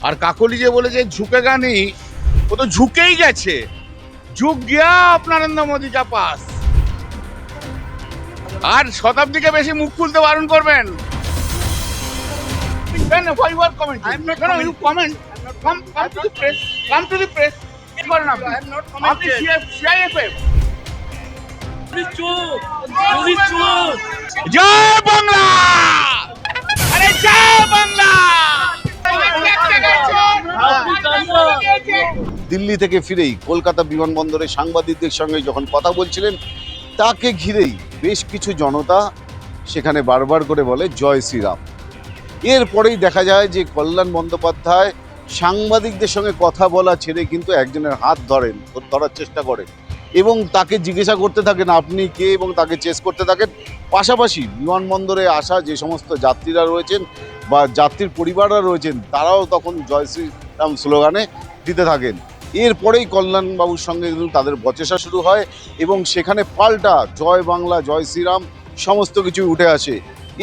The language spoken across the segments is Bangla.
আর কাকলি যে বলে যে ঝুঁকেগা নেই, ও তো ঝুঁকেই গেছে। ঝুঁক গিয়া আপনার নরেন্দ্র মোদী কা পাস। আর শতাব্দীকে বেশি মুখ খুলতে বারণ করবেন। Then why you are commenting? I am not No, no, you commenting. comment. Come to the press. Come to the press. কি করেন আপনি? I am not আপনি commented. CIFF। পুলিশ চোর জয় বাংলা! আরে জয় বাংলা! দিল্লি থেকে ফিরেই কলকাতা বিমানবন্দরে সাংবাদিকদের সঙ্গে যখন কথা বলছিলেন, তাকে ঘিরেই বেশ কিছু জনতা সেখানে বারবার করে বলে জয় শ্রীরাম। এরপরেই দেখা যায় যে কল্যাণ বন্দ্যোপাধ্যায় সাংবাদিকদের সঙ্গে কথা বলা ছেড়ে কিন্তু একজনের হাত ধরার চেষ্টা করেন এবং তাকে জিজ্ঞাসা করতে থাকেন আপনি কে, এবং তাকে চেস করতে থাকেন। পাশাপাশি বিমানবন্দরে আসা যে সমস্ত যাত্রীরা রয়েছেন বা যাত্রীর পরিবাররা রয়েছেন, তারাও তখন জয় শ্রীরাম স্লোগানে দিতে থাকেন। এরপরেই কল্যাণবাবুর সঙ্গে কিন্তু তাদের বচসা শুরু হয় এবং সেখানে পাল্টা জয় বাংলা, জয় শ্রীরাম সমস্ত কিছু উঠে আসে।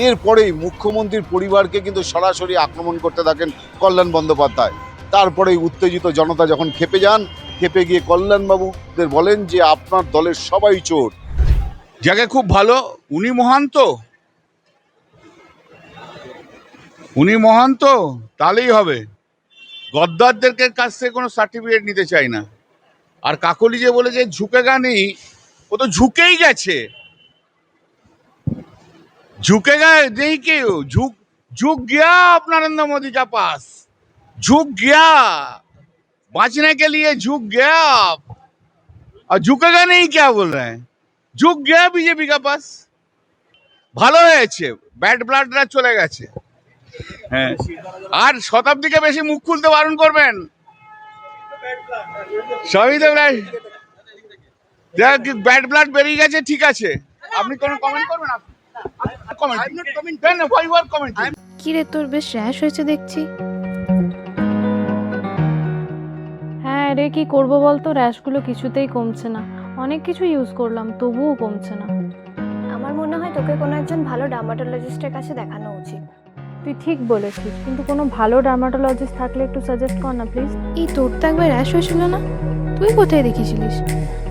এরপরেই মুখ্যমন্ত্রীর পরিবারকে কিন্তু সরাসরি আক্রমণ করতে থাকেন কল্যাণ বন্দ্যোপাধ্যায়। তারপরেই উত্তেজিত জনতা যখন খেপে যান, খেপে গিয়ে কল্যাণবাবুদের বলেন যে আপনার দলের সবাই চোর। যাকে খুব ভালো, উনি মহান তো, উনি মহান তো, তাহলেই হবে। গদ্দারদেরকে কাছ থেকে কোনো সার্টিফিকেট নিতে চাই না। আর কাকলি যে বলে যে ঝুঁকেগা নেই, ও তো ঝুঁকেই গেছে। झुकेगा नहीं क्यों? झुक गया अब नरेंद्र मोदी का पास। झुक गया, बचने के लिए झुक गया आप। और झुकेगा नहीं क्या बोल रहे हैं? झुक गया बीजेपी का पास। ভালো হয়েছে, ব্যাড ব্লাডরা চলে গেছে। হ্যাঁ, আর শতাব্দীকে বেশি মুখ খুলতে বারণ করবেন। সবই তো ব্যাড ব্লাড বেরিয়ে গেছে, ঠিক আছে। আপনি কোনো কমেন্ট করবেন? কি রে, তোর বেশ র্যাশ হয়েছে দেখছি। হ্যাঁ রে, কি করবো বলতো, র্যাশগুলো কিছুতেই কমছে না। অনেক কিছু ইউজ করলাম তবুও কমছে না। আমার মনে হয় তোকে কোনো একজন ভালো ডার্মাটোলজিস্টের কাছে দেখানো উচিত। তুই ঠিক বলেছিস, কিন্তু কোনো ভালো ডার্মাটোলজিস্ট থাকলে একটু সাজেস্ট কর না প্লিজ। এই তোর তো একবার র্যাশ হয়েছিল না? তুই কোথায় দেখিয়েছিলিস?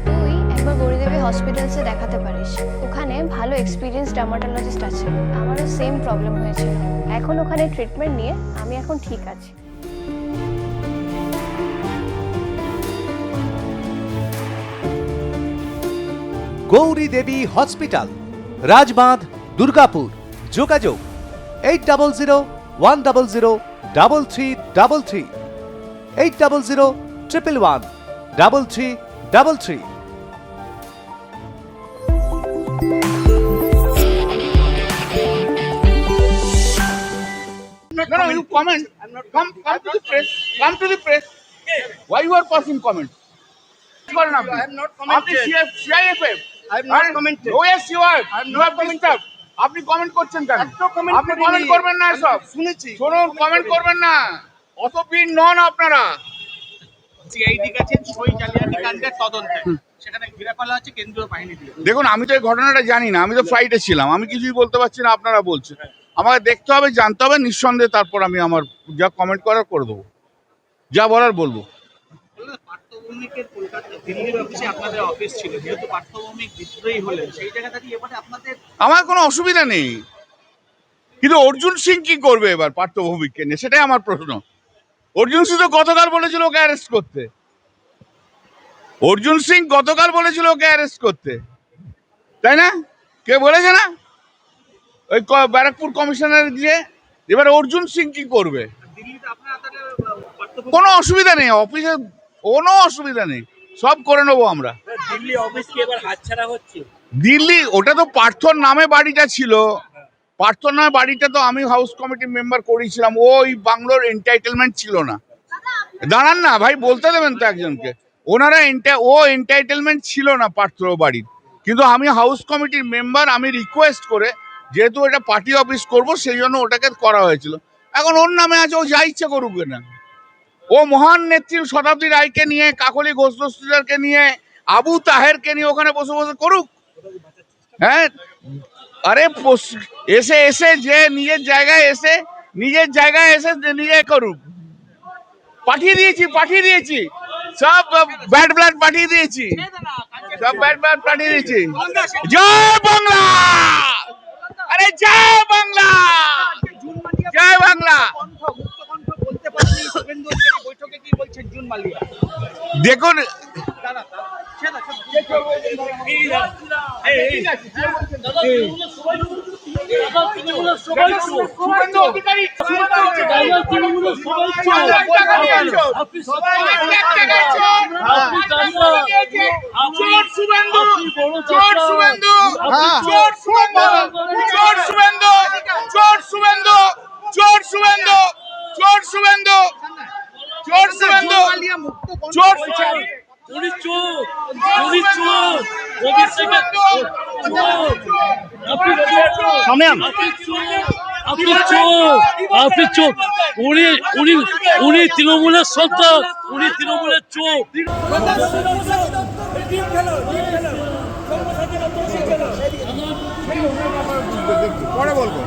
তুই একবার গৌরীদেবী হসপিটালসে দেখাতে পারিস। ওখানে ভালো এক্সপিরিয়েন্স ডার্মাটোলজিস্ট আছে। আমারও সেম প্রবলেম হয়েছিল। এখন ওখানে ট্রিটমেন্ট নিয়ে আমি এখন ঠিক আছি। গৌরী দেবী হসপিটাল, রাজবাঁধ, দুর্গাপুর। যোগাযোগ 8001003333, 8001113333। No, no, you comment. Come to the press. Come to the press. Why you are passing comment? I am not আপনি commented. CIFF। I am not commented. Oh yes, you are. I am You not have disturbed. আপনি কমেন্ট করছেন কেন? এত comment আপনি করিনি। কমেন্ট করবেন না আমি সব। শুনেছি। শুনুন, কমেন্ট করবেন না। অত বীর নন আপনারা। সিআইডি কাছে সই জালিয়াতি কাণ্ডের তদন্তে সেখানে ঘিরে ফেলা হচ্ছে কেন্দ্রীয় বাহিনী দিয়ে। দেখুন, আমি তো এই ঘটনাটা জানি না, আমি তো ফ্লাইটে ছিলাম, আমি কিছুই বলতে পারছি না। আপনারা বলছেন, আমাকে দেখতে হবে, জানতে হবে, নিঃসন্দেহে তারপর আমি আমার যা কমেন্ট করার করে দেবো, যা বলার বলবো। পার্থভৌমিকের কলকাতা দিল্লির অফিসে আপনাদের অফিস ছিল, যেহেতু পার্থভৌমিক বিদ্রোহী হলেন সেই জায়গা থেকে এবারে আপনাদের আমার কোনো অসুবিধা নেই, কিন্তু অর্জুন সিং কি করবে এবার পার্থভৌমিককে নিয়ে, সেটাই আমার প্রশ্ন। অর্জুন সিং তো গতকাল বলেছিল ওকে অ্যারেস্ট করতে। অর্জুন সিং গতকাল বলেছিল ওকে অ্যারেস্ট করতে, তাই না? কে বলেছে না? ওই ব্যারাকপুর কমিশনার দিয়ে। এবার অর্জুন সিং কি করবে? দিল্লিতে আপনারা তাহলে কোনো অসুবিধা নেই, অফিসে কোনো অসুবিধা নেই, সব করে নেবো আমরা। দিল্লি অফিস কি এবার হাতছাড়া হচ্ছে? দিল্লি, ওটা তো পার্থর নামে বাড়িটা ছিল। পার্থর নামে বাড়িটা তো আমি হাউস কমিটির মেম্বার করেছিলাম। ওই বাংলোর এন্টাইটেলমেন্ট ছিল না। দাঁড়ান না ভাই, বলতে দেবেন তো একজনকে। ওনারা এন্টাইটেলমেন্ট ছিল না পার্থ বাড়ির, কিন্তু আমি হাউস কমিটির মেম্বার, আমি রিকোয়েস্ট করে, যেহেতু এটা পার্টি অফিস করব, সেই জন্য ওটাকে করা হয়েছিল। এখন ওর নামে আছে, ও যা ইচ্ছে করুক না। ও মহান নেত্রী শতাব্দী রায়কে নিয়ে, কাকলি ঘোষ দস্তিদারকে নিয়ে, আবু তাহেরকে নিয়ে ওখানে বসে বসে করুক। হ্যাঁ, আরে এসে যে নিজের জায়গায় এসে নিজে করুক। পাঠিয়ে দিয়েছি সব ব্যাড ব্লাড পাঠিয়ে দিয়েছি সব ব্যাড ব্লাড পাঠিয়ে দিয়েছি জয় বাংলা আরে জয় বাংলা জয় বাংলা বলতে পারেনি শুভেন্দু অধিকারী বৈঠকে কি বলছেন জুন মালিয়া দেখুন শুভেন্দু অধিকারী আপনি চোখ উনি তৃণমূলের সন্তান, উনি তৃণমূলের চোখ। পরে বলবো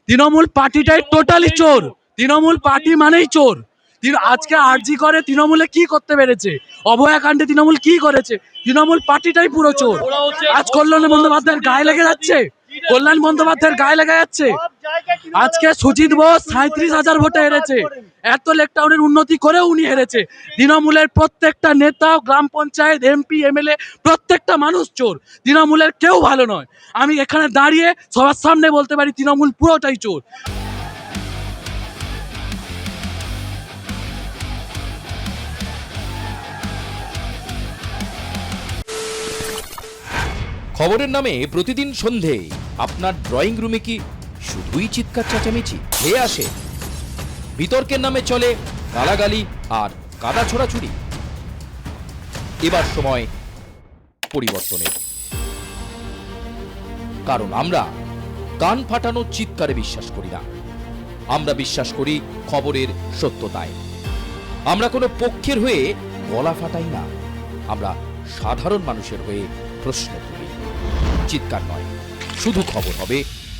তৃণমূল পার্টিটাই টোটালি চোর। তৃণমূল পার্টি মানেই চোর। আজকে আরজি করে তৃণমূলে কি করতে পেরেছে, অভয়াকাণ্ডে তৃণমূল কি করেছে, তৃণমূল পার্টিটাই পুরো চোর। আজ কল্যাণ বন্দ্যোপাধ্যায়ের গায়ে লেগে যাচ্ছে, আজকে সুজিত বোস 37,000 ভোটে হেরেছে, এত লেকটাউনের উন্নতি করেও উনি হেরেছে। তৃণমূলের প্রত্যেকটা নেতা, গ্রাম পঞ্চায়েত, এমপি, এমএলএ, প্রত্যেকটা মানুষ চোর। তৃণমূলের কেউ ভালো নয়। আমি এখানে দাঁড়িয়ে সবার সামনে বলতে পারি তৃণমূল পুরোটাই চোর। খবরের নামে প্রতিদিন সন্ধে আপনার ড্রয়িং রুমে কি শুধুই চিৎকার চেঁচামেচি হয়ে আসে? বিতর্কের নামে চলে গালাগালি আর কাদা ছোড়াছুড়ি। এবার সময় পরিবর্তনের, কারণ আমরা কান ফাটানো চিৎকারে বিশ্বাস করি না। আমরা বিশ্বাস করি খবরের সত্যতায়। আমরা কোনো পক্ষের হয়ে গলা ফাটাই না, আমরা সাধারণ মানুষের হয়ে প্রশ্ন তুলি। চিৎকার নয়, শুধু খবর হবে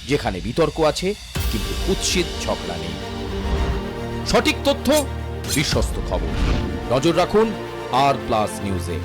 যেখানে বিতর্ক আছে কিন্তু কুৎসিত ঝগড়া নেই। সঠিক তথ্য, বিশ্বস্ত খবর। নজর রাখুন আর প্লাস নিউজে।